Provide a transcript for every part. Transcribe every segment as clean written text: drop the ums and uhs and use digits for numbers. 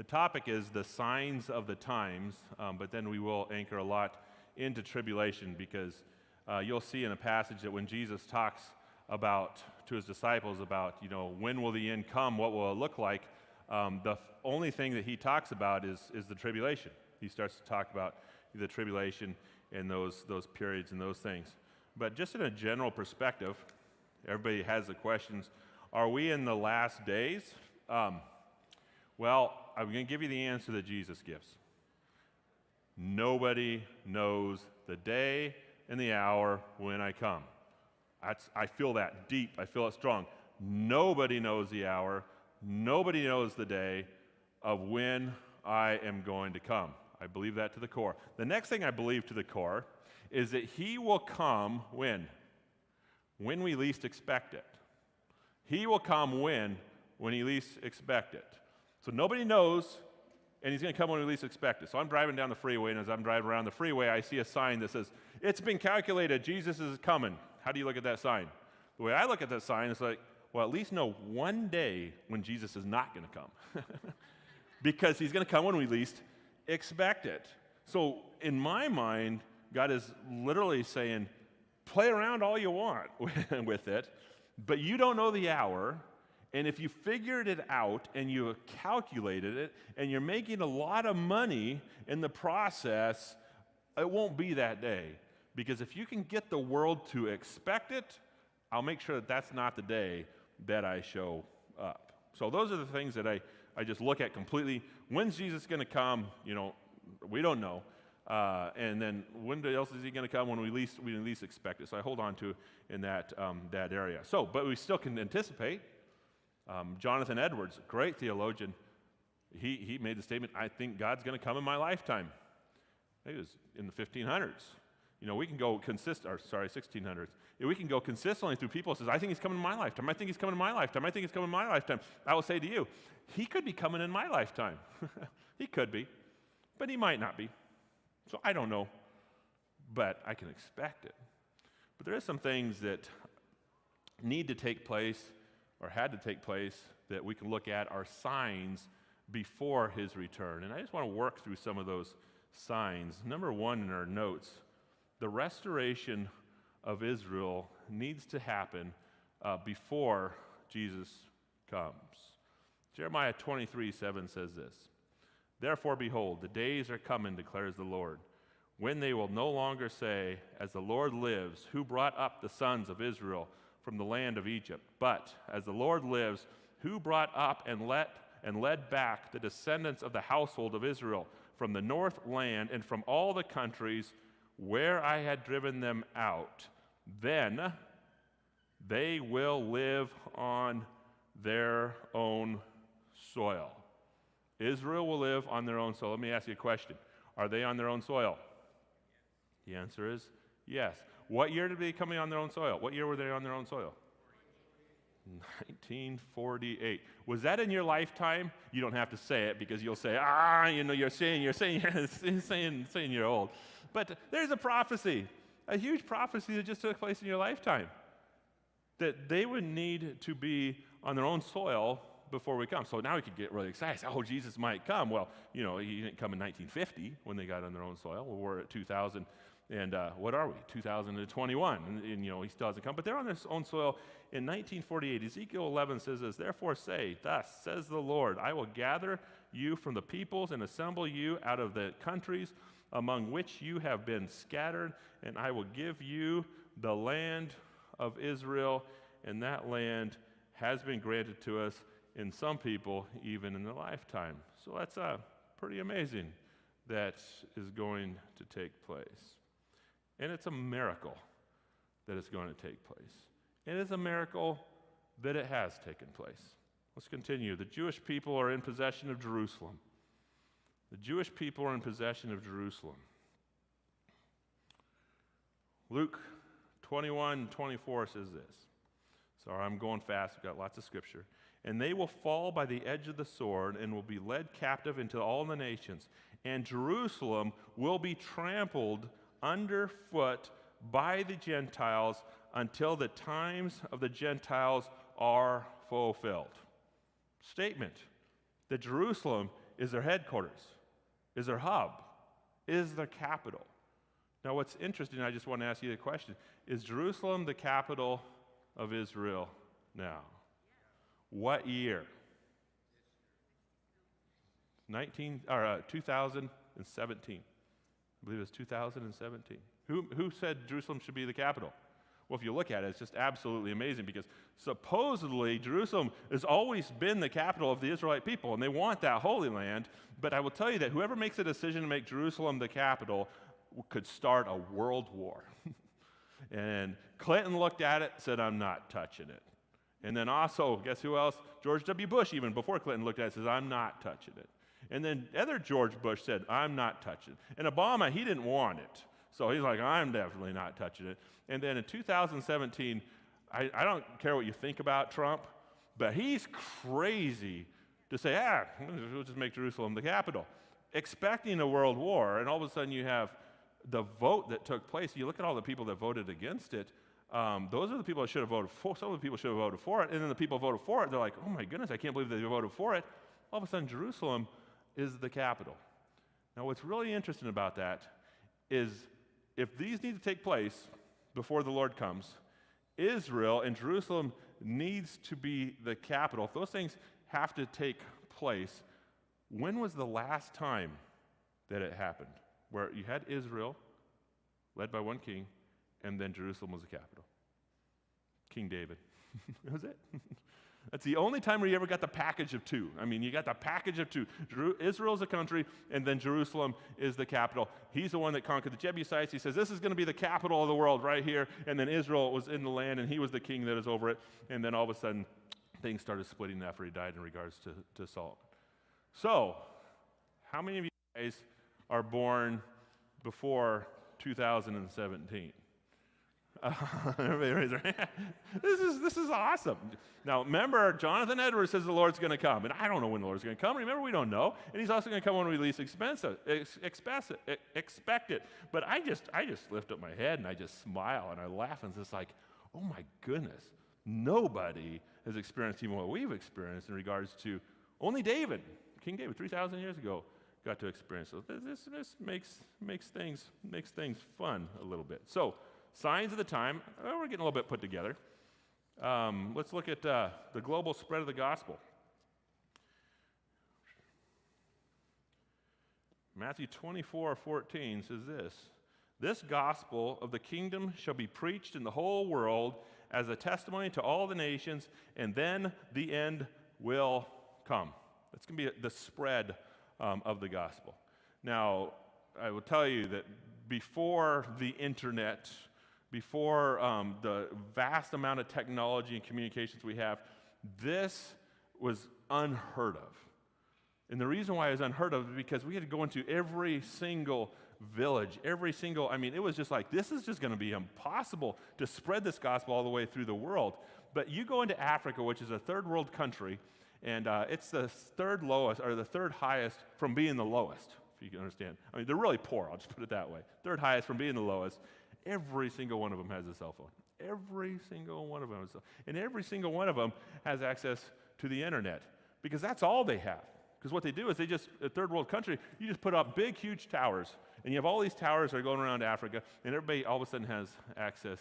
The topic is the signs of the times, but then we will anchor a lot into tribulation because you'll see in a passage that when Jesus talks about to his disciples about, when will the end come, what will it look like, the only thing that he talks about is the tribulation. He starts to talk about the tribulation and those periods and those things. But just in a general perspective, everybody has the questions, are we in the last days? Well, I'm going to give you the answer that Jesus gives. Nobody knows the day and the hour when I come. I feel that deep. I feel it strong. Nobody knows the hour. Nobody knows the day of when I am going to come. I believe that to the core. The next thing I believe to the core is that he will come when? When we least expect it. He will come when you least expect it. So nobody knows, and he's going to come when we least expect it. So I'm driving down the freeway, and as I'm driving around the freeway, I see a sign that says, "It's been calculated, Jesus is coming." How do you look at that sign? The way I look at that sign is like, well, at least know one day when Jesus is not going to come. Because he's going to come when we least expect it. So in my mind, God is literally saying, play around all you want with it, but you don't know the hour, and if you figured it out and you calculated it and you're making a lot of money in the process, it won't be that day. Because if you can get the world to expect it, I'll make sure that that's not the day that I show up. So those are the things that I just look at completely. When's Jesus going to come? We don't know. And then when else is he going to come? When we least expect it. So I hold on to in that area. So, but we still can anticipate. Jonathan Edwards, great theologian, he made the statement, I think God's going to come in my lifetime. It was in the 1500s. We can go 1600s. We can go consistently through people who says, I think he's coming in my lifetime. I think he's coming in my lifetime. I think he's coming in my lifetime. I will say to you, he could be coming in my lifetime. He could be, but he might not be. So I don't know, but I can expect it. But there are some things that need to take place or had to take place that we can look at are signs before his return. And I just want to work through some of those signs. Number one in our notes, the restoration of Israel needs to happen before Jesus comes. Jeremiah 23:7 says this, "Therefore, behold, the days are coming, declares the Lord, when they will no longer say, as the Lord lives, who brought up the sons of Israel from the land of Egypt, but as the Lord lives, who brought up and led back the descendants of the household of Israel from the north land and from all the countries where I had driven them out. Then they will live on their own soil." Israel will live on their own soil. Let me ask you a question. Are they on their own soil? The answer is yes. What year did they come on their own soil? What year were they on their own soil? 1948. Was that in your lifetime? You don't have to say it because you'll say, you're saying you're old. But there's a prophecy, a huge prophecy that just took place in your lifetime, that they would need to be on their own soil before we come. So now we could get really excited. Oh, Jesus might come. Well, he didn't come in 1950 when they got on their own soil. Well, we're at 2000, and what are we? 2021, and he still hasn't come. But they're on their own soil in 1948. Ezekiel 11 says this, "Therefore say, thus says the Lord, I will gather you from the peoples and assemble you out of the countries among which you have been scattered, and I will give you the land of Israel, and that land has been granted to us in some people, even in their lifetime." So that's pretty amazing that is going to take place. And it's a miracle that it's going to take place. It is a miracle that it has taken place. Let's continue. The Jewish people are in possession of Jerusalem. The Jewish people are in possession of Jerusalem. Luke 21:24 says this. Sorry, I'm going fast. We've got lots of scripture. "And they will fall by the edge of the sword and will be led captive into all the nations. And Jerusalem will be trampled underfoot by the Gentiles until the times of the Gentiles are fulfilled." Statement that Jerusalem is their headquarters, is their hub, is their capital. Now what's interesting, I just want to ask you a question. Is Jerusalem the capital of Israel now? What year? 2017. I believe it was 2017. Who said Jerusalem should be the capital? Well, if you look at it, it's just absolutely amazing because supposedly Jerusalem has always been the capital of the Israelite people, and they want that Holy Land. But I will tell you that whoever makes a decision to make Jerusalem the capital could start a world war. And Clinton looked at it, said, I'm not touching it. And then also, guess who else? George W. Bush, even before Clinton looked at it, says, I'm not touching it. And then other George Bush said, I'm not touching it. And Obama, he didn't want it. So he's like, I'm definitely not touching it. And then in 2017, I don't care what you think about Trump, but he's crazy to say, we'll just make Jerusalem the capital, expecting a world war. And all of a sudden you have the vote that took place. You look at all the people that voted against it. Those are the people that should have voted for. Some of the people should have voted for it. And then the people who voted for it, they're like, oh my goodness, I can't believe they voted for it. All of a sudden, Jerusalem is the capital. Now, what's really interesting about that is if these need to take place before the Lord comes, Israel and Jerusalem needs to be the capital. If those things have to take place, when was the last time that it happened? Where you had Israel, led by one king, and then Jerusalem was the capital. King David. That was it. That's the only time where you ever got the package of two. I mean, you got the package of two. Israel's a country, and then Jerusalem is the capital. He's the one that conquered the Jebusites. He says, this is going to be the capital of the world right here. And then Israel was in the land, and he was the king that is over it. And then all of a sudden, things started splitting after he died in regards to Saul. So, how many of you guys are born before 2017? Everybody raise their hand. This is awesome. Now, remember, Jonathan Edwards says the Lord's going to come, and I don't know when the Lord's going to come. Remember, we don't know, and he's also going to come when we least expect it. But I just lift up my head and I just smile and I laugh, and it's just like, oh my goodness, nobody has experienced even what we've experienced in regards to only David, King David, 3,000 years ago, got to experience. So this makes things fun a little bit. So. Signs of the time, we're getting a little bit put together. Let's look at the global spread of the gospel. Matthew 24:14 says this gospel of the kingdom shall be preached in the whole world as a testimony to all the nations, and then the end will come. That's going to be the spread of the gospel. Now, I will tell you that before the internet, before the vast amount of technology and communications we have, this was unheard of. And the reason why it was unheard of is because we had to go into every single village, it was just like, this is just going to be impossible to spread this gospel all the way through the world. But you go into Africa, which is a third world country, and it's the third lowest, or the third highest from being the lowest, if you can understand. I mean, they're really poor, I'll just put it that way. Third highest from being the lowest. Every single one of them has a cell phone. Every single one of them has a cell phone. And every single one of them has access to the internet because that's all they have. Because what they do is a third world country, you just put up big, huge towers, and you have all these towers that are going around Africa, and everybody all of a sudden has access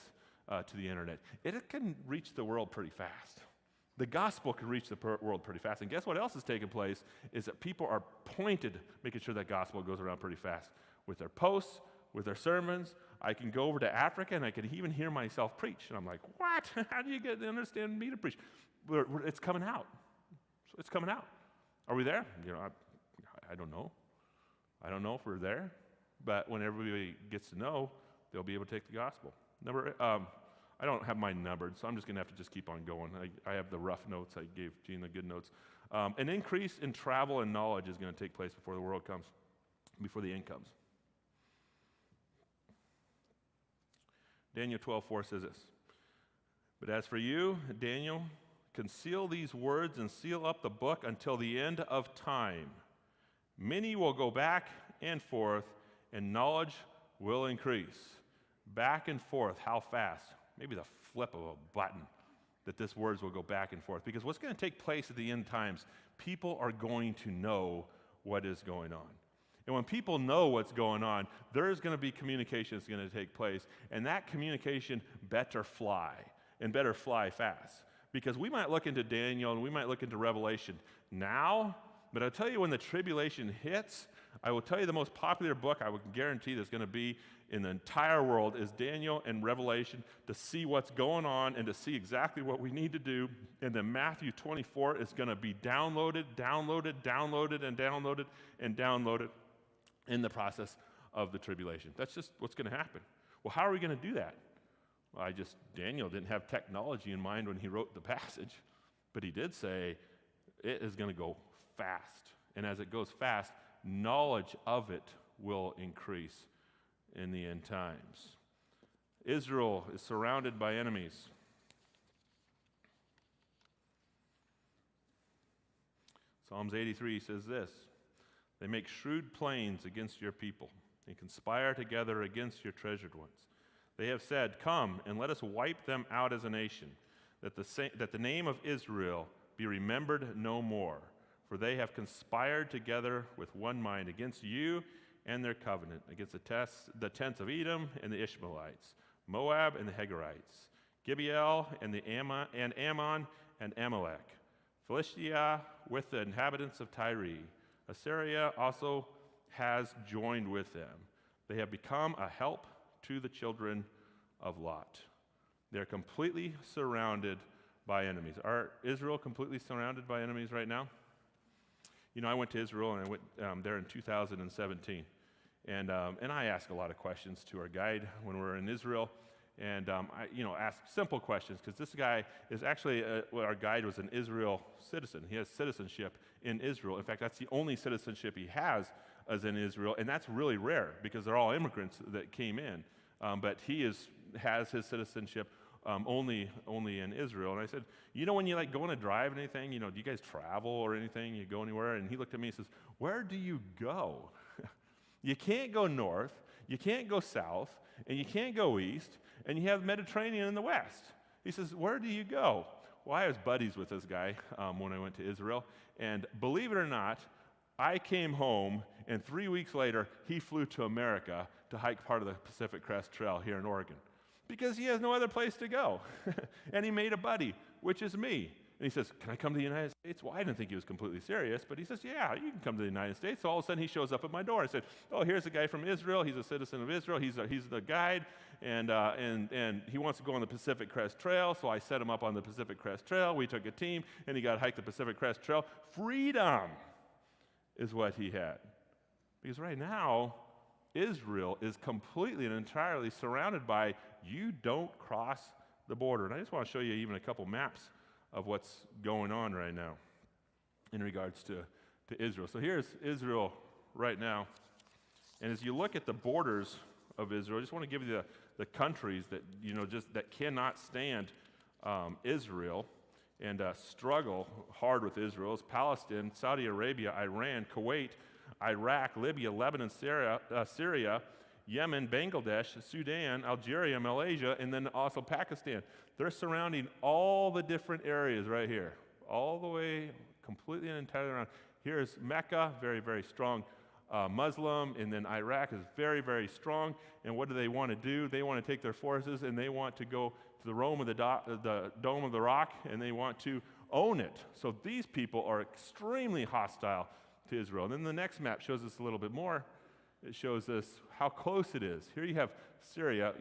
to the internet. It can reach the world pretty fast. The gospel can reach the world pretty fast. And guess what else is taking place is that people are pointed, making sure that gospel goes around pretty fast with their posts, with their sermons. I can go over to Africa and I can even hear myself preach. And I'm like, what? How do you get to understand me to preach? It's coming out. It's coming out. Are we there? I don't know. I don't know if we're there. But when everybody gets to know, they'll be able to take the gospel. I don't have mine numbered, so I'm just going to have to just keep on going. I have the rough notes. I gave Gene the good notes. An increase in travel and knowledge is going to take place before the world comes, before the end comes. Daniel 12:4 says this, but as for you, Daniel, conceal these words and seal up the book until the end of time. Many will go back and forth, and knowledge will increase. Back and forth, how fast? Maybe the flip of a button that this words will go back and forth. Because what's going to take place at the end times, people are going to know what is going on. And when people know what's going on, there's going to be communication that's going to take place, and that communication better fly, and better fly fast. Because we might look into Daniel and we might look into Revelation now, but I'll tell you when the tribulation hits, I will tell you the most popular book I would guarantee that's going to be in the entire world is Daniel and Revelation, to see what's going on and to see exactly what we need to do. And then Matthew 24 is going to be downloaded, and downloaded in the process of the tribulation. That's just what's going to happen. Well, how are we going to do that? Well, Daniel didn't have technology in mind when he wrote the passage, but he did say it is going to go fast. And as it goes fast, knowledge of it will increase in the end times. Israel is surrounded by enemies. Psalms 83 says this: they make shrewd plans against your people and conspire together against your treasured ones. They have said, come and let us wipe them out as a nation, that the name of Israel be remembered no more. For they have conspired together with one mind against you and their covenant, against the tents of Edom and the Ishmaelites, Moab and the Hagarites, Gibeah and Ammon and Amalek, Philistia with the inhabitants of Tyre. Assyria also has joined with them. They have become a help to the children of Lot. They're completely surrounded by enemies. Are Israel completely surrounded by enemies right now? You know, I went to Israel, and I went there in 2017. And I ask a lot of questions to our guide when we're in Israel. And I ask simple questions, because this guy is actually, our guide was an Israel citizen. He has citizenship in Israel. In fact, that's the only citizenship he has as in Israel, and that's really rare, because they're all immigrants that came in. But he has his citizenship only in Israel. And I said, when you go on a drive and anything, do you guys travel or anything? You go anywhere? And he looked at me and says, where do you go? You can't go north, you can't go south, and you can't go east, and you have Mediterranean in the west. He says, where do you go? Well, I was buddies with this guy when I went to Israel, and believe it or not, I came home, and 3 weeks later, he flew to America to hike part of the Pacific Crest Trail here in Oregon, because he has no other place to go. And he made a buddy, which is me. And he says, can I come to the United States? Well, I didn't think he was completely serious, but he says, yeah, you can come to the United States. So all of a sudden, he shows up at my door. I said, oh, here's a guy from Israel. He's a citizen of Israel. He's the guide, and he wants to go on the Pacific Crest Trail. So I set him up on the Pacific Crest Trail. We took a team, and he got to hike the Pacific Crest Trail. Freedom is what he had. Because right now, Israel is completely and entirely surrounded by, you don't cross the border. And I just want to show you even a couple maps of what's going on right now in regards to Israel. So here's Israel right now. And as you look at the borders of Israel, I just want to give you the countries that, that cannot stand Israel and struggle hard with Israel. It's Palestine, Saudi Arabia, Iran, Kuwait, Iraq, Libya, Lebanon, Syria, Yemen, Bangladesh, Sudan, Algeria, Malaysia, and then also Pakistan. They're surrounding all the different areas right here, all the way completely and entirely around. Here's Mecca, very, very strong Muslim, and then Iraq is very, very strong. And what do they want to do? They want to take their forces and they want to go to the Dome of the Rock, and they want to own it. So these people are extremely hostile to Israel. And then the next map shows us a little bit more. It shows us how close it is. Here you have Syria,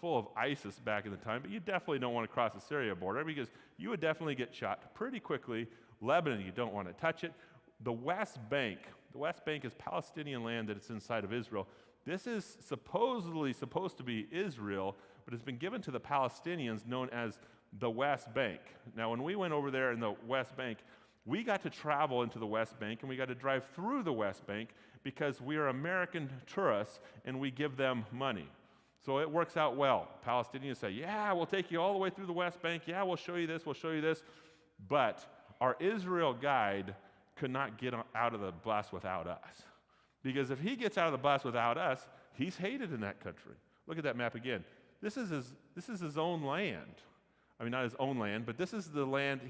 full of ISIS back in the time, but you definitely don't want to cross the Syria border, because you would definitely get shot pretty quickly. Lebanon, you don't want to touch it. The West Bank is Palestinian land that it's inside of Israel. This is supposedly supposed to be Israel, but it's been given to the Palestinians, known as the West Bank. Now, when we went over there in the West Bank, we got to travel into the West Bank, and we got to drive through the West Bank, because we are American tourists and we give them money. So it works out well. Palestinians say, yeah, we'll take you all the way through the West Bank. Yeah, we'll show you this, we'll show you this. But our Israel guide could not get out of the bus without us. Because if he gets out of the bus without us, he's hated in that country. Look at that map again. This is his own land. I mean, not his own land, but this is the land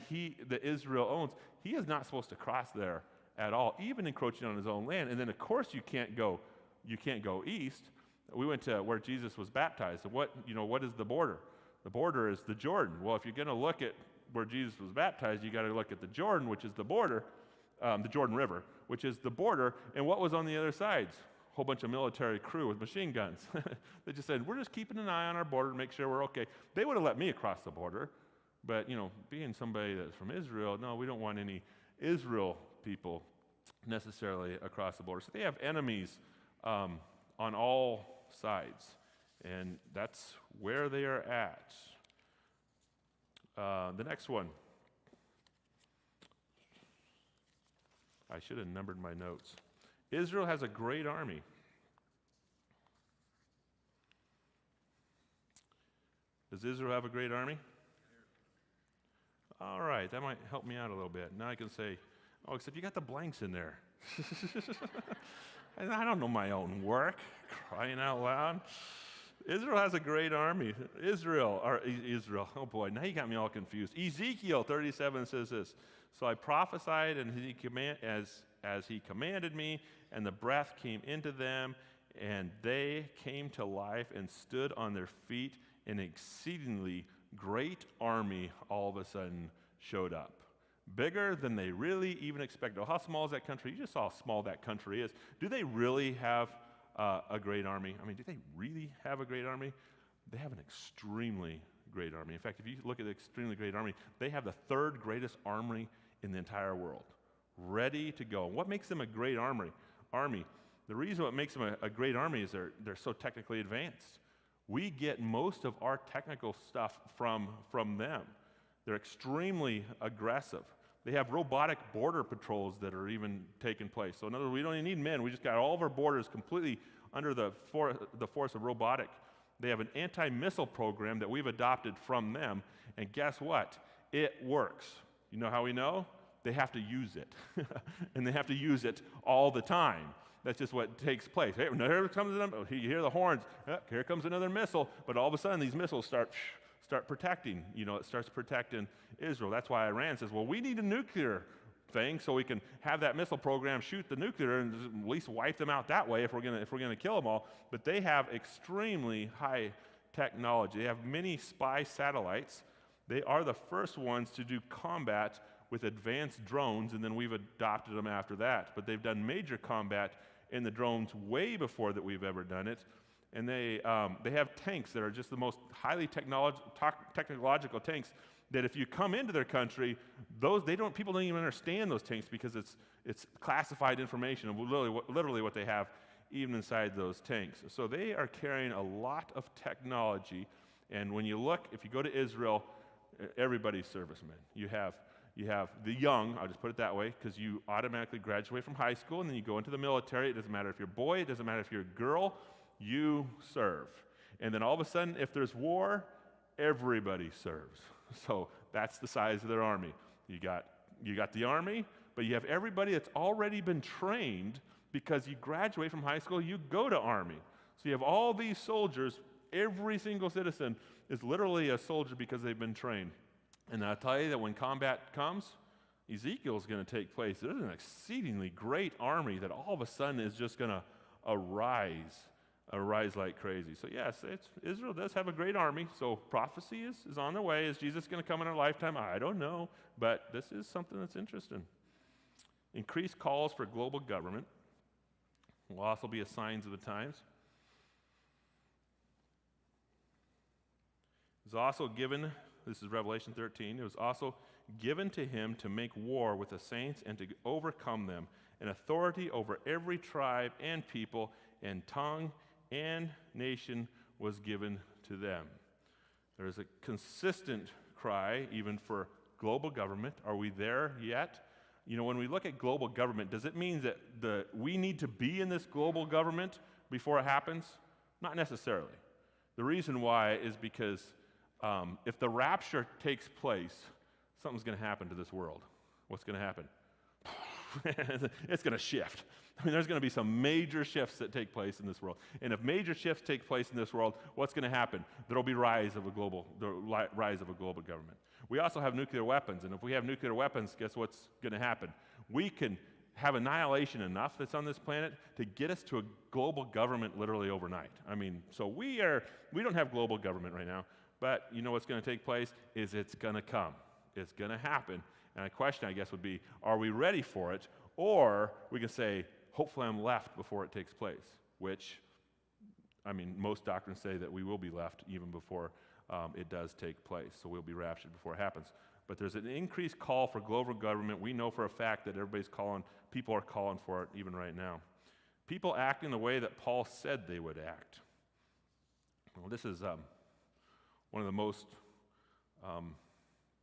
that Israel owns. He is not supposed to cross there at all, even encroaching on his own land. And then, of course, you can't go east. We went to where Jesus was baptized. And what is the border? The border is the Jordan. Well, if you're going to look at where Jesus was baptized, you got to look at the Jordan, which is the border, the Jordan River, which is the border. And what was on the other sides? A whole bunch of military crew with machine guns. They just said, we're just keeping an eye on our border to make sure we're okay. They would have let me across the border, but being somebody that's from Israel, no, we don't want any Israel people necessarily across the border. So they have enemies on all sides, and that's where they are at. The next one. I should have numbered my notes. Israel has a great army. Does Israel have a great army? All right, that might help me out a little bit. Now I can say, oh, except you got the blanks in there. I don't know my own work, crying out loud. Israel has a great army. Israel, oh boy, now you got me all confused. Ezekiel 37 says this, so I prophesied and as he commanded me, and the breath came into them, and they came to life and stood on their feet. An exceedingly great army all of a sudden showed up. Bigger than they really even expected. Oh, how small is that country? You just saw how small that country is. Do they really have a great army? I mean, do they really have a great army? They have an extremely great army. In fact, if you look at the extremely great army, they have the third greatest army in the entire world, ready to go. What makes them a great army? The reason what makes them a great army is they're so technically advanced. We get most of our technical stuff from them. They're extremely aggressive. They have robotic border patrols that are even taking place. So in other words, we don't even need men. We just got all of our borders completely under the force of robotic. They have an anti-missile program that we've adopted from them, and guess what? It works. You know how we know? They have to use it, and they have to use it all the time. That's just what takes place. Hey, here comes another, you hear the horns, here comes another missile, but all of a sudden these missiles start protecting, it starts protecting Israel. That's why Iran says, well, we need a nuclear thing so we can have that missile program shoot the nuclear and at least wipe them out that way if we're gonna kill them all. But they have extremely high technology. They have many spy satellites. They are the first ones to do combat with advanced drones, and then we've adopted them after that. But they've done major combat in the drones way before that we've ever done it. And they have tanks that are just the most highly technological tanks that if you come into their country, people don't even understand those tanks because it's classified information of literally what they have even inside those tanks. So they are carrying a lot of technology. And when you look, if you go to Israel, everybody's servicemen. You have the young, I'll just put it that way, because you automatically graduate from high school and then you go into the military. It doesn't matter if you're a boy, it doesn't matter if you're a girl, you serve. And then all of a sudden, if there's war, everybody serves. So that's the size of their army. You got the army, but you have everybody that's already been trained because you graduate from high school, you go to army. So you have all these soldiers, every single citizen is literally a soldier because they've been trained. And I'll tell you that when combat comes, Ezekiel's going to take place. There's an exceedingly great army that all of a sudden is just going to arise like crazy. So yes, Israel does have a great army. So prophecy is on the way. Is Jesus going to come in our lifetime? I don't know. But this is something that's interesting. Increased calls for global government will also be a signs of the times. It's also given, this is Revelation 13, it was also given to him to make war with the saints and to overcome them, and authority over every tribe and people and tongue and nation was given to them. There is a consistent cry even for global government. Are we there yet? When we look at global government, does it mean that we need to be in this global government before it happens? Not necessarily. The reason why is because if the rapture takes place, something's going to happen to this world. What's going to happen? It's going to shift. There's going to be some major shifts that take place in this world. And if major shifts take place in this world, what's going to happen? There will be the rise of a global government. We also have nuclear weapons, and if we have nuclear weapons, guess what's going to happen? We can have annihilation enough that's on this planet to get us to a global government literally overnight. I mean, so we don't have global government right now, but you know what's going to take place is it's going to come. It's going to happen. And a question, I guess, would be, are we ready for it? Or we can say, hopefully I'm left before it takes place, which, I mean, most doctrines say that we will be left even before it does take place. So we'll be raptured before it happens. But there's an increased call for global government. We know for a fact that people are calling for it even right now. People act in the way that Paul said they would act. Well, this is one of the most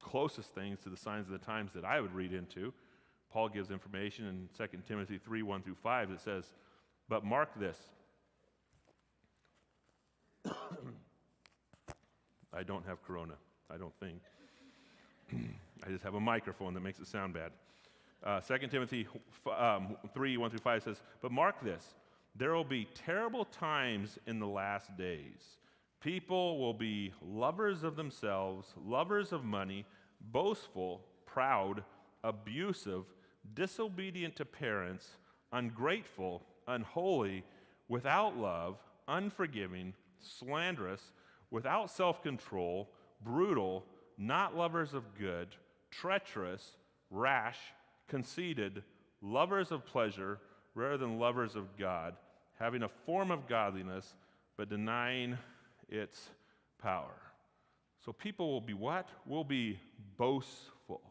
closest things to the signs of the times that I would read into. Paul gives information in 2 Timothy 3:1-5 that says, "But mark this." I don't have corona, I don't think. I just have a microphone that makes it sound bad. 2 Timothy 3:1-5 says, "But mark this, there will be terrible times in the last days. People will be lovers of themselves, lovers of money, boastful, proud, abusive, disobedient to parents, ungrateful, unholy, without love, unforgiving, slanderous, without self-control, brutal, not lovers of good, treacherous, rash, conceited, lovers of pleasure rather than lovers of God, having a form of godliness but denying its power." So people will be what? We'll be boastful.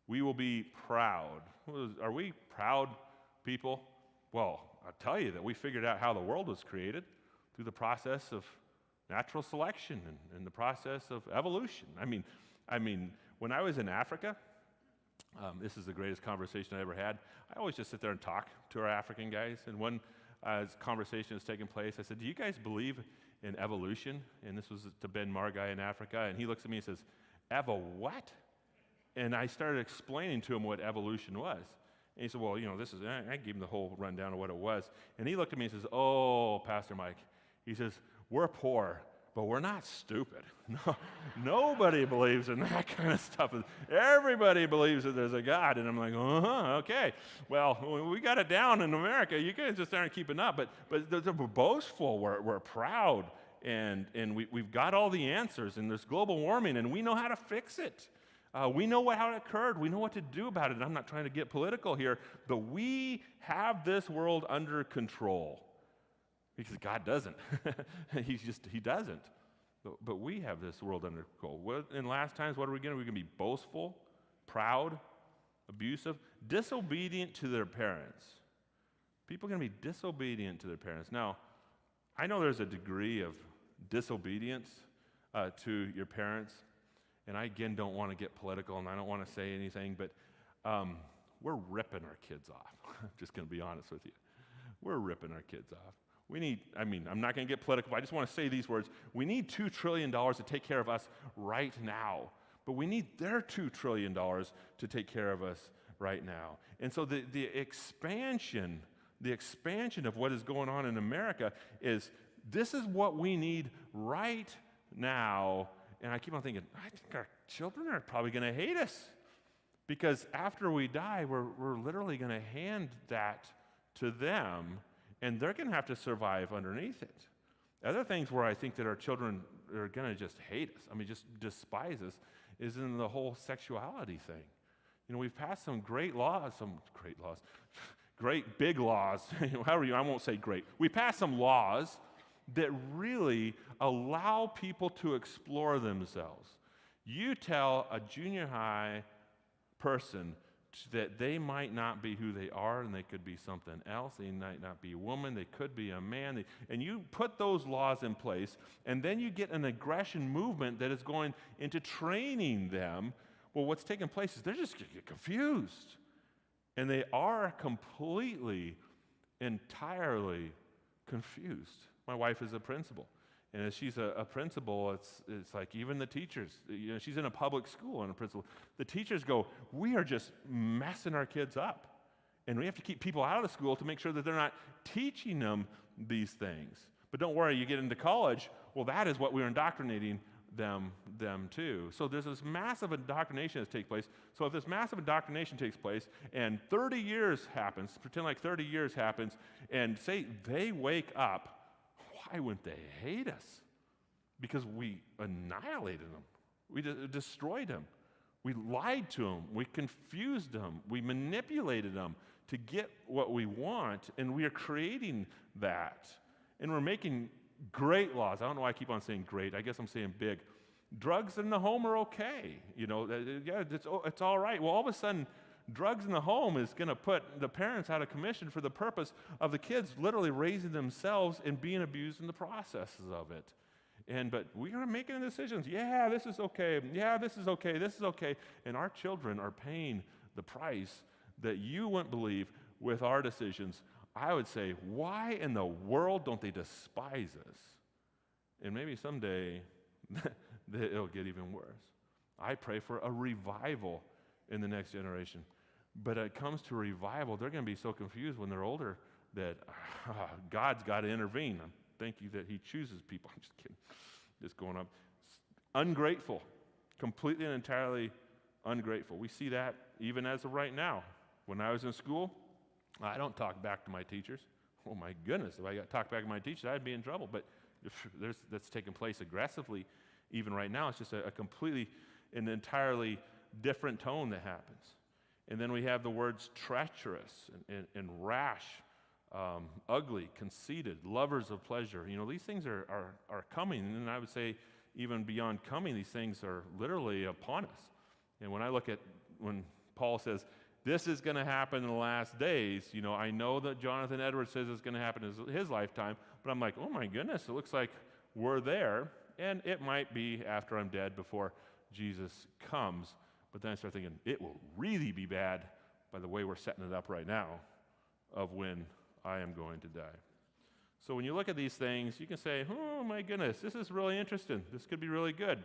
We will be proud. Are we proud people? Well, I'll tell you that we figured out how the world was created through the process of natural selection and the process of evolution. I mean, when I was in Africa, this is the greatest conversation I ever had. I always just sit there and talk to our African guys. And one conversation was taking place, I said, "Do you guys believe in evolution?" And this was to Ben Margai in Africa. And he looks at me and says, what?" And I started explaining to him what evolution was. And he said, "Well, I gave him the whole rundown of what it was." And he looked at me and says, "Oh, Pastor Mike," he says, "we're poor, but we're not stupid." No, nobody believes in that kind of stuff. Everybody believes that there's a God. And I'm like, okay. Well, we got it down in America. You guys just aren't keeping up. But we're boastful. We're proud. And we've got all the answers. And there's global warming, and we know how to fix it. We know how it occurred. We know what to do about it. I'm not trying to get political here, but we have this world under control. Because God doesn't. He doesn't. But we have this world under control. In last times, what are we going to do? We're going to be boastful, proud, abusive, disobedient to their parents. People are going to be disobedient to their parents. Now, I know there's a degree of disobedience to your parents. And I, again, don't want to get political, and I don't want to say anything, but we're ripping our kids off. I'm just going to be honest with you. We're ripping our kids off. I'm not going to get political. I just want to say these words. We need $2 trillion to take care of us right now. But we need their $2 trillion to take care of us right now. And so the expansion of what is going on in America is, this is what we need right now. And I keep on thinking, I think our children are probably going to hate us. Because after we die, we're literally going to hand that to them, and they're going to have to survive underneath it. Other things where I think that our children are going to just hate us, just despise us, is in the whole sexuality thing. We've passed some great big laws, I won't say great. We passed some laws that really allow people to explore themselves. You tell a junior high person that they might not be who they are, and they could be something else. They might not be a woman, they could be a man. And you put those laws in place, and then you get an aggression movement that is going into training them. Well, what's taking place is they're just going to get confused. And they are completely, entirely confused. My wife is a principal. And as she's a principal, it's like even the teachers, she's in a public school and a principal. The teachers go, we are just messing our kids up. And we have to keep people out of the school to make sure that they're not teaching them these things. But don't worry, you get into college, well, that is what we're indoctrinating them too. So there's this massive indoctrination that takes place. So if this massive indoctrination takes place and 30 years happens, pretend like 30 years happens, and say they wake up, why wouldn't they hate us? Because we annihilated them. We destroyed them. We lied to them. We confused them. We manipulated them to get what we want, and we are creating that. And we're making great laws. I don't know why I keep on saying great. I guess I'm saying big. Drugs in the home are okay. Yeah, it's all right. Well, all of a sudden, drugs in the home is going to put the parents out of commission for the purpose of the kids literally raising themselves and being abused in the processes of it. But we are making decisions. Yeah, this is okay. Yeah, this is okay. This is okay. And our children are paying the price that you wouldn't believe with our decisions. I would say, why in the world don't they despise us? And maybe someday it'll get even worse. I pray for a revival in the next generation. But when it comes to revival, they're going to be so confused when they're older that God's got to intervene. Thank you that he chooses people. I'm just kidding. Just going up. Ungrateful. Completely and entirely ungrateful. We see that even as of right now. When I was in school, I don't talk back to my teachers. Oh my goodness, if I got talked back to my teachers, I'd be in trouble. But that's taking place aggressively even right now. It's just a completely and entirely different tone that happens. And then we have the words treacherous and rash, ugly, conceited, lovers of pleasure. These things are coming, and I would say even beyond coming, these things are literally upon us. And when I look at when Paul says, this is going to happen in the last days, I know that Jonathan Edwards says it's going to happen in his lifetime, but I'm like, oh my goodness, it looks like we're there, and it might be after I'm dead before Jesus comes. But then I start thinking, it will really be bad by the way we're setting it up right now of when I am going to die. So when you look at these things, you can say, oh my goodness, this is really interesting. This could be really good.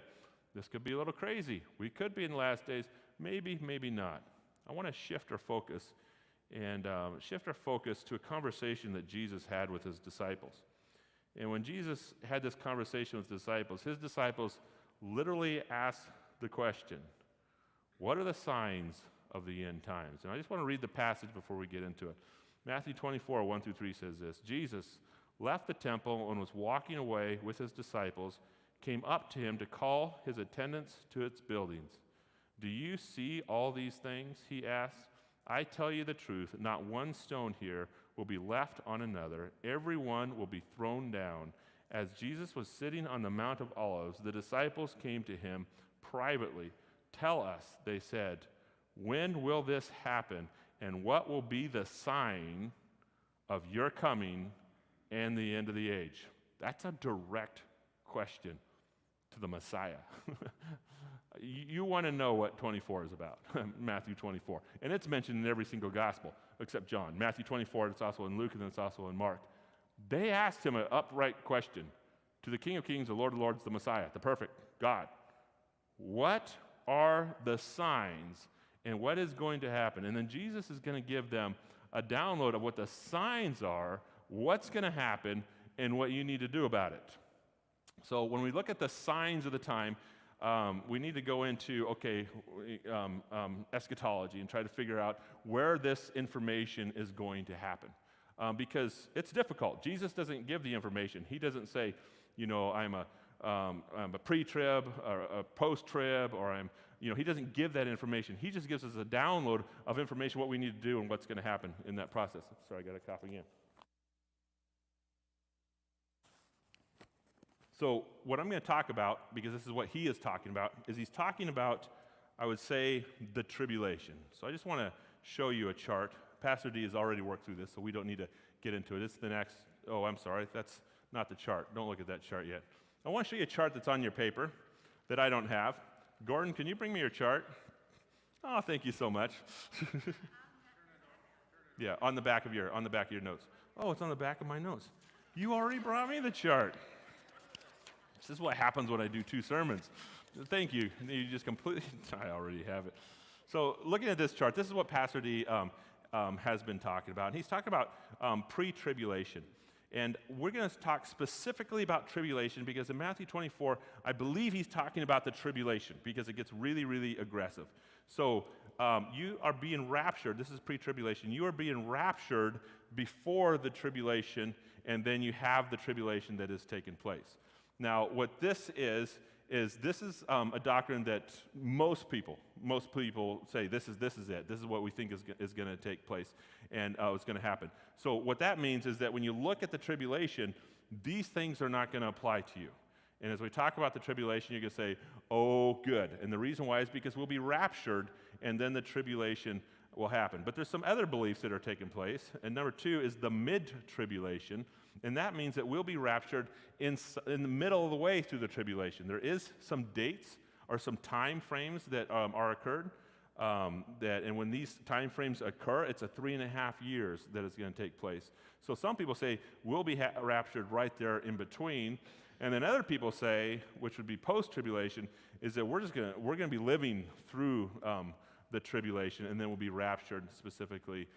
This could be a little crazy. We could be in the last days. Maybe, maybe not. I want to shift our focus to a conversation that Jesus had with his disciples. And when Jesus had this conversation with his disciples literally asked the question, what are the signs of the end times? And I just want to read the passage before we get into it. Matthew 24, 1-3 says this, Jesus left the temple and was walking away with his disciples, came up to him to call his attendants to its buildings. Do you see all these things? He asked. I tell you the truth, not one stone here will be left on another. Every one will be thrown down. As Jesus was sitting on the Mount of Olives, the disciples came to him privately. Tell us, they said, when will this happen? And what will be the sign of your coming and the end of the age? That's a direct question to the Messiah. You want to know what 24 is about, Matthew 24. And it's mentioned in every single gospel except John. Matthew 24, it's also in Luke, and it's also in Mark. They asked him an upright question to the King of Kings, the Lord of Lords, the Messiah, the perfect God. What are the signs and what is going to happen? And then Jesus is going to give them a download of what the signs are, what's going to happen, and what you need to do about it. So when we look at the signs of the time, we need to go into, eschatology and try to figure out where this information is going to happen. Because it's difficult. Jesus doesn't give the information. He doesn't say, I'm a pre-trib or a post-trib, or he doesn't give that information. He just gives us a download of information, what we need to do and what's going to happen in that process. Sorry, I got a cough again. So what I'm going to talk about, because this is what he is talking about, is he's talking about, I would say, the tribulation. So I just want to show you a chart. Pastor D has already worked through this, so we don't need to get into it. It's the next, I'm sorry, that's not the chart. Don't look at that chart yet. I want to show you a chart that's on your paper that I don't have. Gordon, can you bring me your chart? Oh, thank you so much. Yeah, on the back of your notes. Oh, it's on the back of my notes. You already brought me the chart. This is what happens when I do 2 sermons. Thank you. You just completely, I already have it. So looking at this chart, this is what Pastor D has been talking about. And he's talking about pre-tribulation. And we're going to talk specifically about tribulation because in Matthew 24, I believe he's talking about the tribulation because it gets really, really aggressive. So you are being raptured. This is pre-tribulation. You are being raptured before the tribulation, and then you have the tribulation that has taken place. Now, what this is this is a doctrine that most people say this is it. This is what we think is going to take place and it's going to happen. So what that means is that when you look at the tribulation, these things are not going to apply to you. And as we talk about the tribulation, you're going to say, oh, good. And the reason why is because we'll be raptured, and then the tribulation will happen. But there's some other beliefs that are taking place. And number two is the Mid Tribulation. And that means that we'll be raptured in the middle of the way through the tribulation. There is some dates or some time frames that are occurred. And when these time frames occur, it's a 3.5 years that is going to take place. So some people say we'll be raptured right there in between. And then other people say, which would be post-tribulation, is that we're going to be living through the tribulation, and then we'll be raptured specifically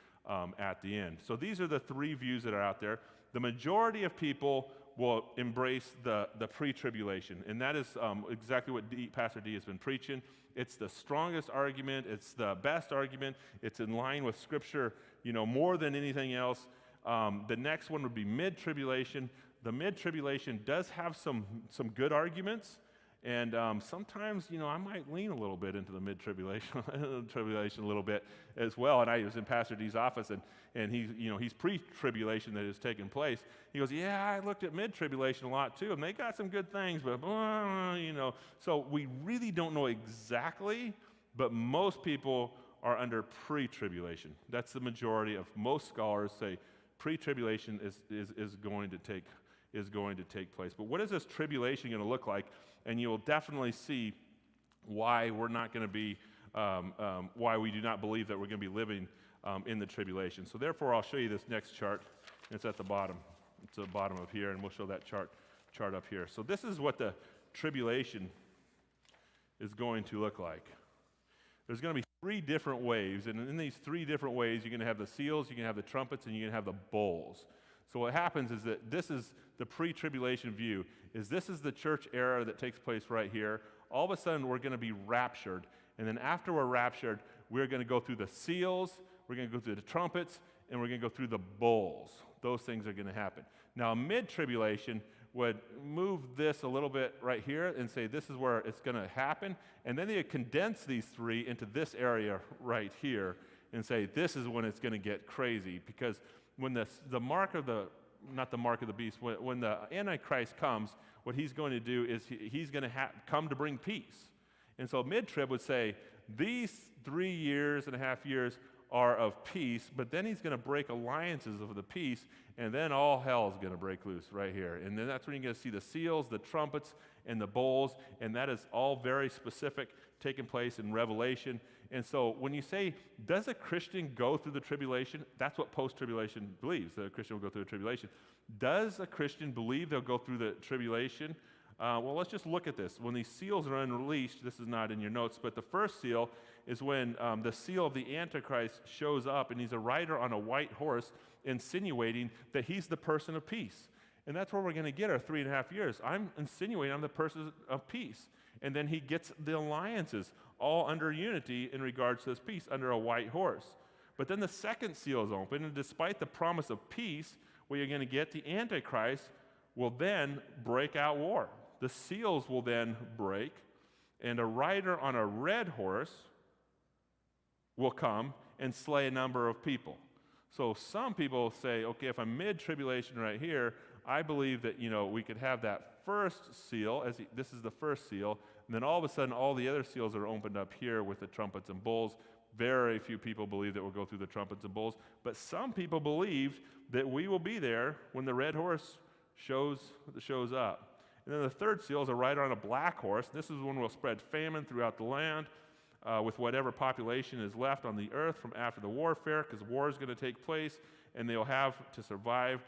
at the end. So these are the three views that are out there. The majority of people will embrace the pre-tribulation, and that is exactly what Pastor D has been preaching. It's the strongest argument. It's the best argument. It's in line with Scripture, more than anything else. The next one would be mid-tribulation. The mid-tribulation does have some good arguments, and sometimes, I might lean a little bit into the mid-tribulation tribulation a little bit as well. And I was in Pastor D's office, and he's pre-tribulation that has taken place. He goes, yeah, I looked at mid-tribulation a lot too, and they got some good things, but So we really don't know exactly, but most people are under pre-tribulation. That's the majority of most scholars say pre-tribulation is going to take place. But what is this tribulation going to look like? And you'll definitely see why we're not going to be, why we do not believe that we're going to be living in the tribulation. So therefore, I'll show you this next chart. It's at the bottom. It's at the bottom of here, and we'll show that chart up here. So this is what the tribulation is going to look like. There's going to be 3 different waves, and in these 3 different waves, you're going to have the seals, you're going to have the trumpets, and you're going to have the bowls. So what happens is that this is the pre-tribulation view, this is the church era that takes place right here. All of a sudden, we're going to be raptured, and then after we're raptured, we're going to go through the seals, we're going to go through the trumpets, and we're going to go through the bowls. Those things are going to happen. Now, mid-tribulation would move this a little bit right here and say this is where it's going to happen, and then they would condense these 3 into this area right here and say this is when it's going to get crazy, because when the mark of the, not the mark of the beast, when the Antichrist comes, what he's going to do is he's going to come to bring peace. And so mid-trib would say these 3.5 years are of peace, but then he's going to break alliances of the peace, and then all hell is going to break loose right here. And then that's when you're going to see the seals, the trumpets, and the bowls, and that is all very specific, taking place in Revelation. And so when you say, does a Christian go through the tribulation? That's what post-tribulation believes, that a Christian will go through the tribulation. Does a Christian believe they'll go through the tribulation? Well, let's just look at this. When these seals are unleashed, this is not in your notes, but the first seal is when the seal of the Antichrist shows up, and he's a rider on a white horse, insinuating that he's the person of peace. And that's where we're going to get our 3.5 years. I'm insinuating I'm the person of peace. And then he gets the alliances all under unity in regards to this peace under a white horse. But then the second seal is open, and despite the promise of peace, what you're going to get, the Antichrist will then break out war. The seals will then break, and a rider on a red horse will come and slay a number of people. So some people say, okay, if I'm mid-tribulation right here, I believe that, we could have that first seal, this is the first seal, and then all of a sudden all the other seals are opened up here with the trumpets and bowls. Very few people believe that we'll go through the trumpets and bowls, but some people believe that we will be there when the red horse shows up. And then the third seal is a rider on a black horse. This is when we'll spread famine throughout the land with whatever population is left on the earth from after the warfare, because war is going to take place, and they'll have to survive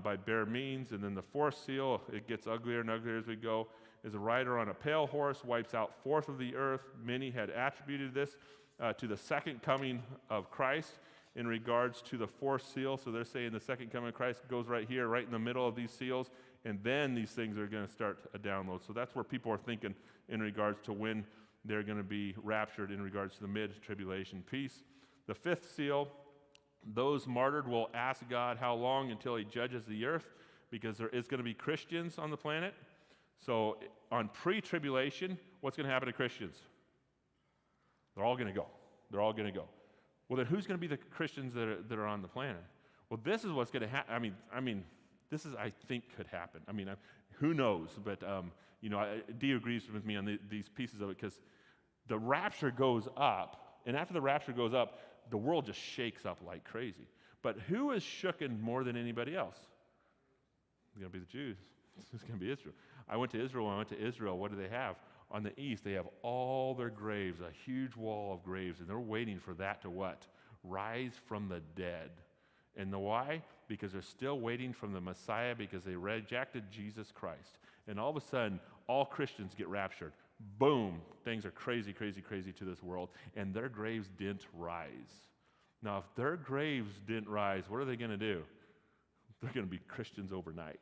by bare means. And then the fourth seal, it gets uglier and uglier as we go, is a rider on a pale horse, wipes out 1/4 of the earth. Many had attributed this to the second coming of Christ. in regards to the fourth seal. So they're saying the second coming of Christ goes right here, right in the middle of these seals, and then these things are going to start a download. So that's where people are thinking in regards to when they're going to be raptured in regards to the mid-tribulation peace. The fifth seal, those martyred will ask God how long until he judges the earth, because there is going to be Christians on the planet. So on pre-tribulation, what's going to happen to Christians? They're all going to go. They're all going to go. Well, then who's going to be the Christians that are on the planet? Well, this is what's going to happen. I mean, this is, I think, could happen. I mean, who knows? But, Dee agrees with me on these pieces of it, because the rapture goes up, and after the rapture goes up, the world just shakes up like crazy. But who is shooken more than anybody else? It's going to be the Jews. It's going to be Israel. I went to Israel. When I went to Israel, what do they have? On the east, they have all their graves, a huge wall of graves, and they're waiting for that to what? Rise from the dead. And the why? Because they're still waiting from the Messiah, because they rejected Jesus Christ. And all of a sudden, all Christians get raptured. Boom, things are crazy, crazy, crazy to this world, and their graves didn't rise. Now, if their graves didn't rise, what are they going to do? They're going to be Christians overnight.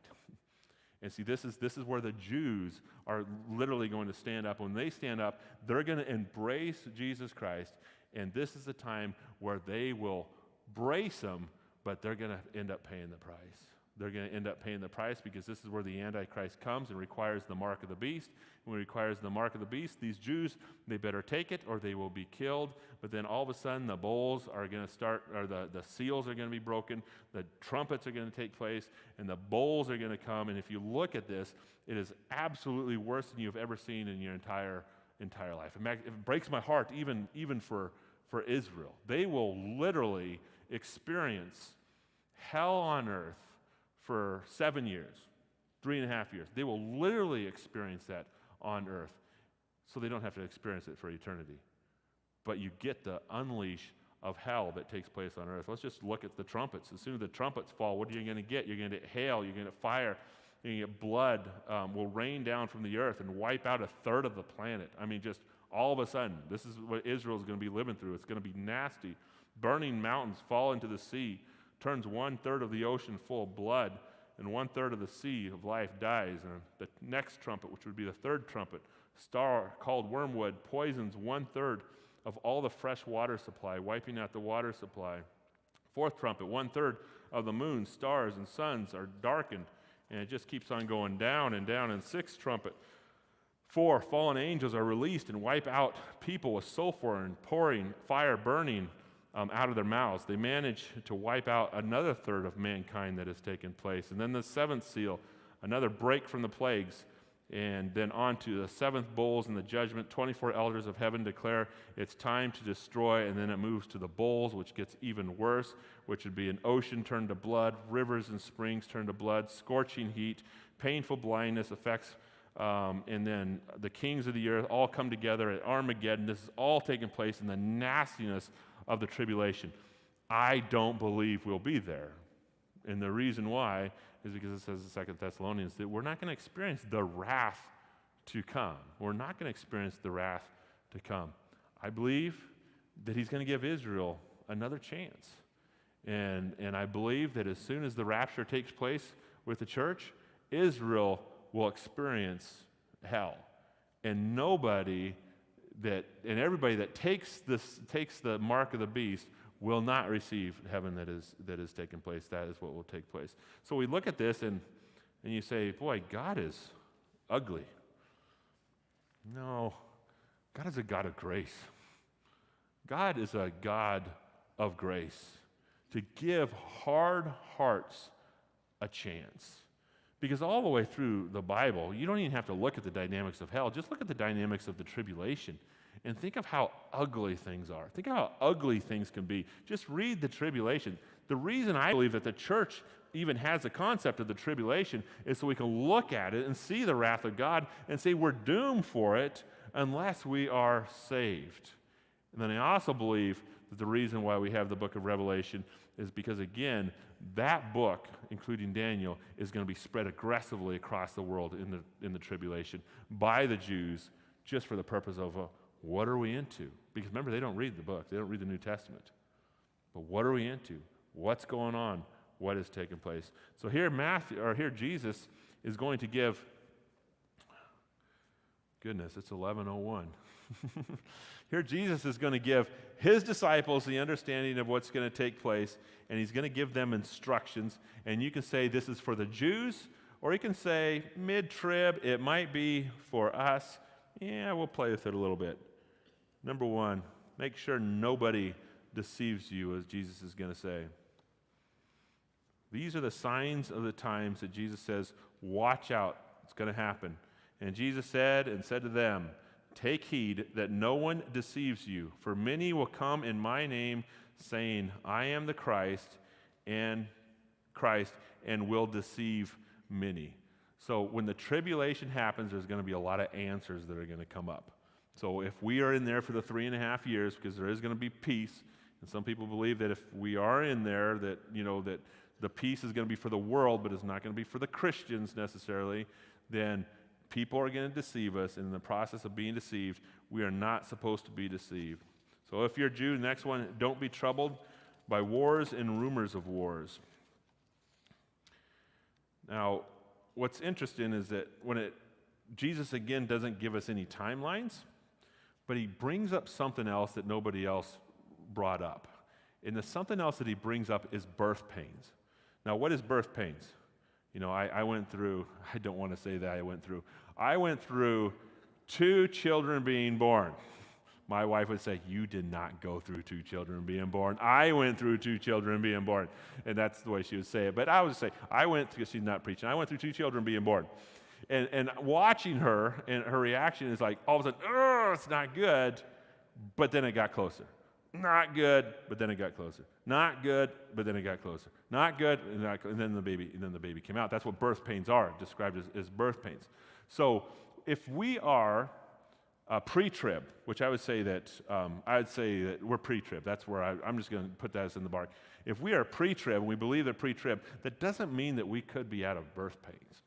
And see, this is where the Jews are literally going to stand up. When they stand up, they're going to embrace Jesus Christ, and this is the time where they will brace him, but they're going to end up paying the price. They're going to end up paying the price, because this is where the Antichrist comes and requires the mark of the beast. When it requires the mark of the beast, these Jews, they better take it or they will be killed. But then all of a sudden the bowls are going to start, or the seals are going to be broken, the trumpets are going to take place, and the bowls are going to come. And if you look at this, it is absolutely worse than you've ever seen in your entire life. It breaks my heart even for Israel. They will literally experience hell on earth for 7 years, 3.5 years. They will literally experience that on earth, so they don't have to experience it for eternity. But you get the unleash of hell that takes place on earth. Let's just look at the trumpets. As soon as the trumpets fall, what are you going to get? You're going to get hail, you're going to get fire, you're going to get blood will rain down from the earth and wipe out 1/3 of the planet. I mean, just all of a sudden, this is what Israel is going to be living through. It's going to be nasty. Burning mountains fall into the sea, turns 1/3 of the ocean full of blood, and 1/3 of the sea of life dies. And the next trumpet, which would be the third trumpet, star called wormwood, poisons 1/3 of all the fresh water supply, wiping out the water supply. Fourth trumpet, 1/3 of the moon, stars, and suns are darkened, and it just keeps on going down and down. And sixth trumpet, 4 fallen angels are released and wipe out people with sulfur and pouring fire, burning out of their mouths. They manage to wipe out another 1/3 of mankind that has taken place. And then the seventh seal, another break from the plagues, and then on to the seventh bowls and the judgment. 24 elders of heaven declare it's time to destroy, and then it moves to the bowls, which gets even worse, which would be an ocean turned to blood, rivers and springs turned to blood, scorching heat, painful blindness affects, and then the kings of the earth all come together at Armageddon. This is all taking place in the nastiness of the tribulation. I don't believe we'll be there. And the reason why is because it says in 2 Thessalonians that we're not going to experience the wrath to come. We're not going to experience the wrath to come. I believe that he's going to give Israel another chance. And I believe that as soon as the rapture takes place with the church, Israel will experience hell. And everybody that takes the mark of the beast will not receive heaven that is taking place. That is what will take place. So we look at this and you say, boy, God is ugly. No, God is a God of grace. God is a God of grace to give hard hearts a chance. Because all the way through the Bible, you don't even have to look at the dynamics of hell. Just look at the dynamics of the tribulation and think of how ugly things are. Think of how ugly things can be. Just read the tribulation. The reason I believe that the church even has the concept of the tribulation is so we can look at it and see the wrath of God and say we're doomed for it unless we are saved. And then I also believe that the reason why we have the book of Revelation is because, again, that book, including Daniel, is going to be spread aggressively across the world in the tribulation by the Jews, just for the purpose of what are we into? Because remember, they don't read the book. They don't read the New Testament. But what are we into? What's going on? What is taking place? So here Jesus is going to give, goodness, it's 11:01. Here Jesus is going to give his disciples the understanding of what's going to take place, and he's going to give them instructions. And you can say this is for the Jews, or you can say mid-trib, it might be for us. Yeah, we'll play with it a little bit. Number one, make sure nobody deceives you, as Jesus is going to say. These are the signs of the times that Jesus says, watch out, it's going to happen. And Jesus said to them, take heed that no one deceives you, for many will come in my name, saying, I am the Christ, and will deceive many. So when the tribulation happens, there's going to be a lot of answers that are going to come up. So if we are in there for the 3.5 years, because there is going to be peace, and some people believe that if we are in there, that that the peace is going to be for the world, but it's not going to be for the Christians necessarily, then people are going to deceive us, and in the process of being deceived, we are not supposed to be deceived. So if you're a Jew, next one, don't be troubled by wars and rumors of wars. Now, what's interesting is that Jesus again doesn't give us any timelines, but he brings up something else that nobody else brought up. And the something else that he brings up is birth pains. Now, what is birth pains? I went through, I don't want to say that I went through 2 children being born. My wife would say, you did not go through 2 children being born. I went through 2 children being born. And that's the way she would say it. But I would say, because she's not preaching, I went through 2 children being born. And watching her, and her reaction is like, all of a sudden, oh, it's not good, but then it got closer. Not good, but then it got closer. Not good, but then it got closer. Not good, and then the baby came out. That's what birth pains are, described as birth pains. So if we are pre-trib, which I would say that we're pre-trib. That's where I'm just going to put that as in the bar. If we are pre-trib, and we believe that pre-trib, that doesn't mean that we could be out of birth pains.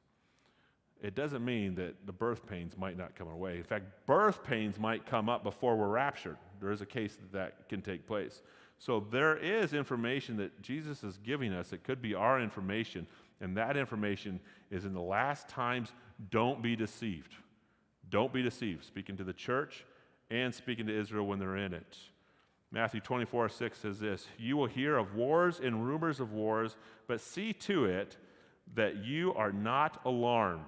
It doesn't mean that the birth pains might not come our way. In fact, birth pains might come up before we're raptured. There is a case that can take place. So there is information that Jesus is giving us. It could be our information, and that information is in the last times. Don't be deceived. Don't be deceived. Speaking to the church and speaking to Israel when they're in it. Matthew 24:6 says this, you will hear of wars and rumors of wars, but see to it that you are not alarmed.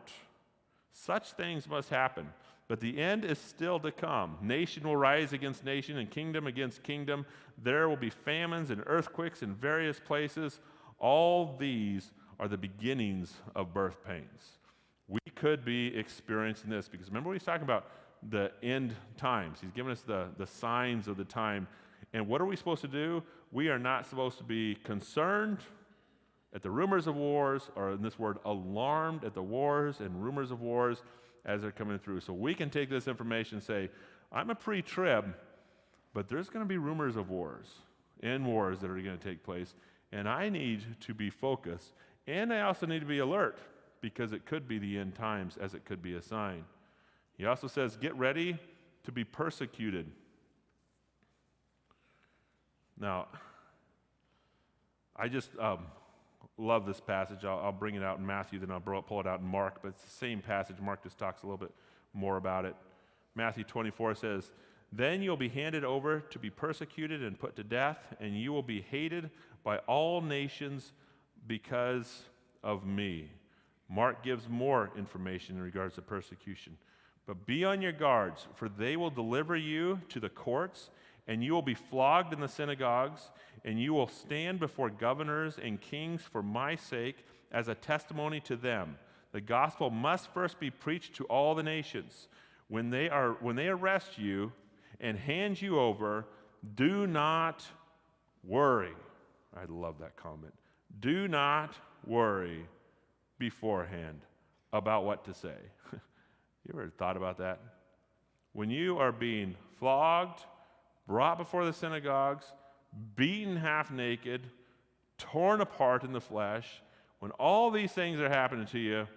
Such things must happen, but the end is still to come. Nation will rise against nation and kingdom against kingdom. There will be famines and earthquakes in various places. All these are the beginnings of birth pains. We could be experiencing this because remember he's talking about the end times. He's given us the signs of the time. And what are we supposed to do? We are not supposed to be concerned at the rumors of wars, or in this word, alarmed at the wars and rumors of wars as they're coming through. So we can take this information and say, I'm a pre-trib, but there's going to be rumors of wars and wars that are going to take place, and I need to be focused. And I also need to be alert because it could be the end times as it could be a sign. He also says, get ready to be persecuted. Now, I just love this passage. I'll bring it out in Matthew, then I'll pull it out in Mark, but it's the same passage. Mark just talks a little bit more about it. Matthew 24 says, then you'll be handed over to be persecuted and put to death, and you will be hated by all nations because of me. Mark gives more information in regards to persecution. But be on your guards, for they will deliver you to the courts, and you will be flogged in the synagogues, and you will stand before governors and kings for my sake as a testimony to them. The gospel must first be preached to all the nations. When they arrest you and hand you over, do not worry. I love that comment. Do not worry beforehand about what to say. You ever thought about that? When you are being flogged, brought before the synagogues, beaten half naked, torn apart in the flesh, when all these things are happening to you,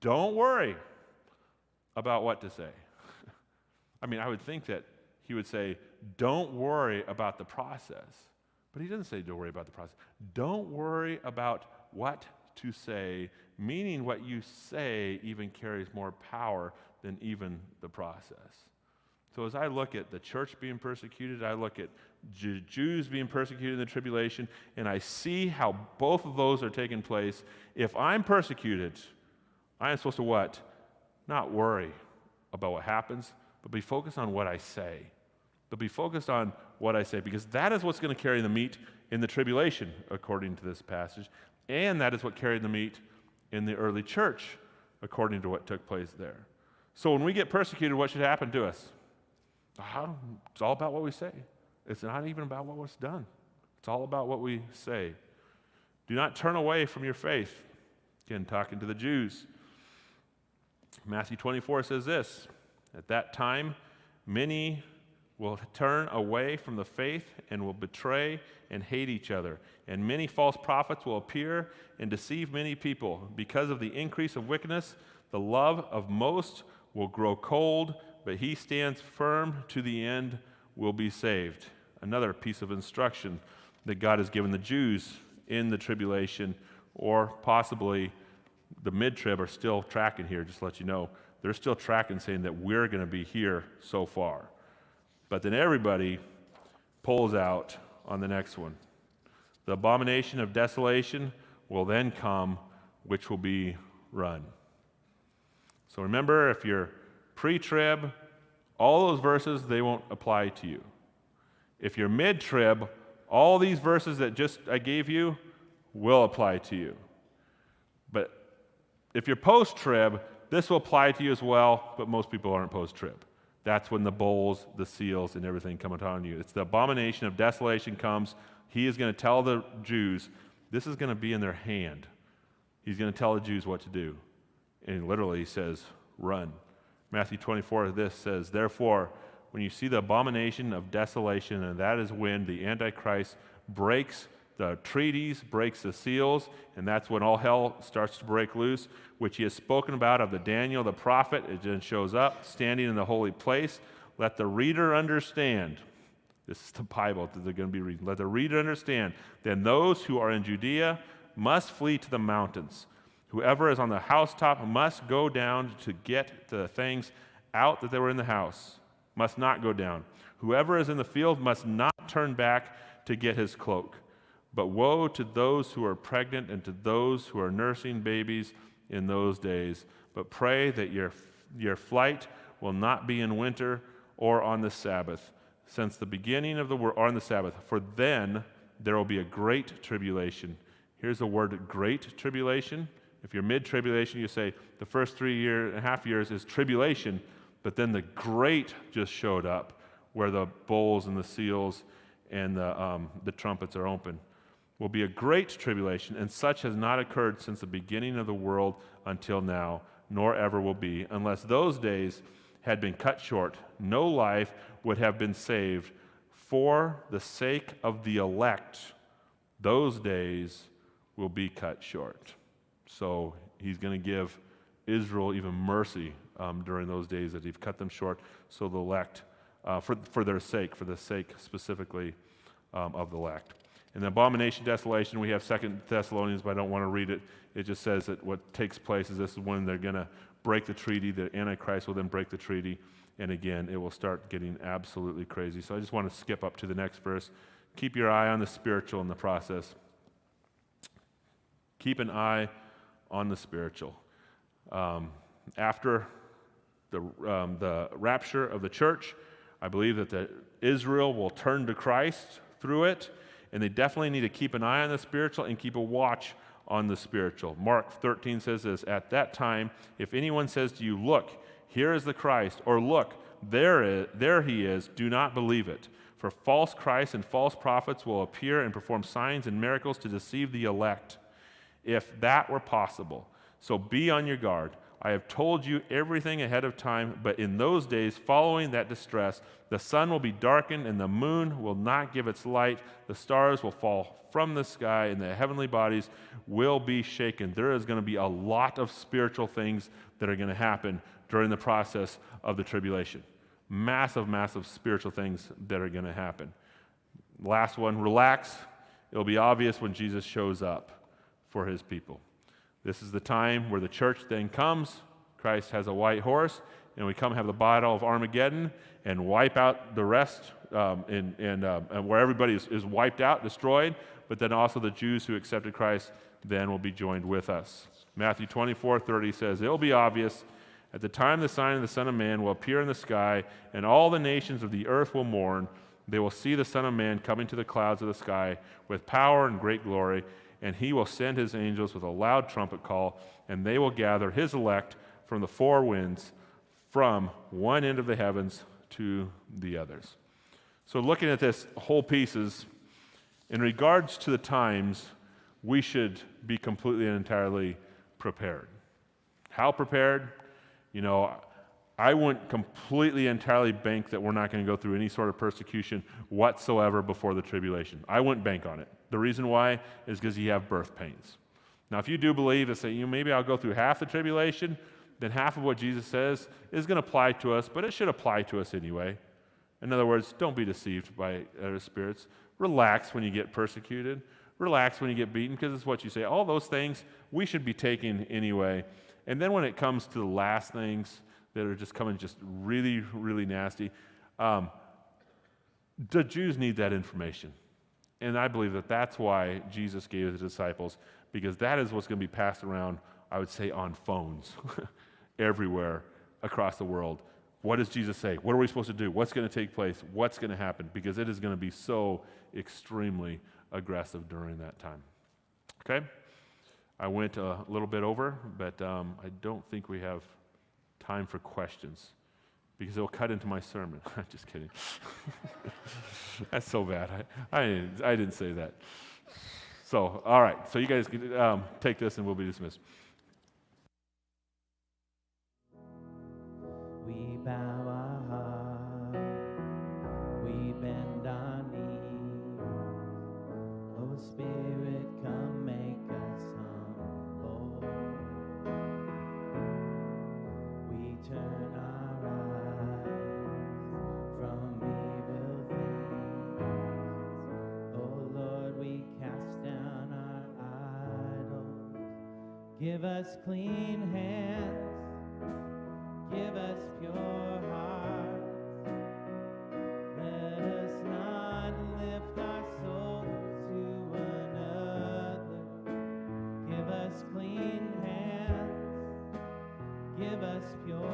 don't worry about what to say. I mean, I would think that he would say, don't worry about the process, But he doesn't say don't worry about the process. Don't worry about what to say, meaning what you say even carries more power than even the process. So as I look at the church being persecuted, I look at Jews being persecuted in the tribulation, and I see how both of those are taking place. If I'm persecuted, I am supposed to what? Not worry about what happens, but be focused on what I say. But be focused on what I say, because that is what's going to carry the meat in the tribulation, according to this passage, and that is what carried the meat in the early church, according to what took place there. So when we get persecuted, what should happen to us? It's all about what we say. It's not even about what was done. It's all about what we say. Do not turn away from your faith. Again, talking to the Jews. Matthew 24 says this, at that time, many will turn away from the faith and will betray and hate each other. And many false prophets will appear and deceive many people. Because of the increase of wickedness, the love of most will grow cold, but he stands firm to the end will be saved. Another piece of instruction that God has given the Jews in the tribulation, or possibly the mid-trib are still tracking here, just to let you know. They're still tracking, saying that we're going to be here so far. But then everybody pulls out on the next one. The abomination of desolation will then come, which will be run. So remember, if you're pre-trib, all those verses, they won't apply to you. If you're mid-trib, all these verses that just I gave you will apply to you. But if you're post-trib, this will apply to you as well, but most people aren't post-trib. That's when the bowls, the seals, and everything come upon you. It's the abomination of desolation comes. He is going to tell the Jews, this is going to be in their hand. He's going to tell the Jews what to do. And literally he says, run. Matthew 24, this says, therefore, when you see the abomination of desolation, and that is when the Antichrist breaks the treaties, breaks the seals, and that's when all hell starts to break loose, which he has spoken about of the Daniel the prophet. It then shows up, standing in the holy place. Let the reader understand. This is the Bible that they're going to be reading. Let the reader understand. Then those who are in Judea must flee to the mountains. Whoever is on the housetop must go down to get the things out that they were in the house. Must not go down. Whoever is in the field must not turn back to get his cloak. But woe to those who are pregnant and to those who are nursing babies in those days. But pray that your flight will not be in winter or on the Sabbath, since the beginning of the world, or on the Sabbath, for then there will be a great tribulation. Here's the word great tribulation. If you're mid-tribulation, you say the first 3.5 years is tribulation, but then the great just showed up, where the bowls and the seals and the trumpets are open. Will be a great tribulation, and such has not occurred since the beginning of the world until now, nor ever will be, unless those days had been cut short. No life would have been saved for the sake of the elect. Those days will be cut short. So he's going to give Israel even mercy during those days that he've cut them short, so the elect, for their sake, for the sake specifically of the elect. In the abomination of desolation, we have 2 Thessalonians, but I don't want to read it. It just says that what takes place is this is when they're going to break the treaty. The Antichrist will then break the treaty, and again, it will start getting absolutely crazy. So I just want to skip up to the next verse. Keep your eye on the spiritual in the process. Keep an eye on the spiritual. After the rapture of the church, I believe that Israel will turn to Christ through it, and they definitely need to keep an eye on the spiritual and keep a watch on the spiritual. Mark 13 says this, at that time, if anyone says to you, look, here is the Christ, or look, there he is, do not believe it. For false Christs and false prophets will appear and perform signs and miracles to deceive the elect, if that were possible. So be on your guard. I have told you everything ahead of time, but in those days following that distress, the sun will be darkened and the moon will not give its light. The stars will fall from the sky and the heavenly bodies will be shaken. There is going to be a lot of spiritual things that are going to happen during the process of the tribulation. Massive, massive spiritual things that are going to happen. Last one, relax. It'll be obvious when Jesus shows up for his people. This is the time where the church then comes. Christ has a white horse, and we come have the battle of Armageddon and wipe out the rest, and where everybody is wiped out, destroyed, but then also the Jews who accepted Christ then will be joined with us. Matthew 24:30 says, "It will be obvious at the time the sign of the Son of Man will appear in the sky, and all the nations of the earth will mourn. They will see the Son of Man coming to the clouds of the sky with power and great glory, and he will send his angels with a loud trumpet call, and they will gather his elect from the four winds, from one end of the heavens to the others." So looking at this whole pieces, in regards to the times, we should be completely and entirely prepared. How prepared? I wouldn't completely entirely bank that we're not going to go through any sort of persecution whatsoever before the tribulation. I wouldn't bank on it. The reason why is because you have birth pains. Now, if you do believe and say, maybe I'll go through half the tribulation, then half of what Jesus says is going to apply to us, but it should apply to us anyway. In other words, don't be deceived by other spirits. Relax when you get persecuted. Relax when you get beaten, because it's what you say. All those things we should be taking anyway. And then when it comes to the last things that are just coming just really, really nasty, the Jews need that information. And I believe that that's why Jesus gave the disciples, because that is what's going to be passed around, I would say, on phones everywhere across the world. What does Jesus say? What are we supposed to do? What's going to take place? What's going to happen? Because it is going to be so extremely aggressive during that time. Okay? I went a little bit over, but I don't think we have time for questions because it'll cut into my sermon. I'm just kidding. That's so bad. I didn't say that. So, all right. So you guys can take this and we'll be dismissed. We bow our heart, we bend our knees. Oh Spirit, come make us humble. We turn our eyes from evil things. Oh Lord, we cast down our idols. Give us clean hands. Give us pure hearts. Let us not lift our souls to another. Give us clean hands. Give us pure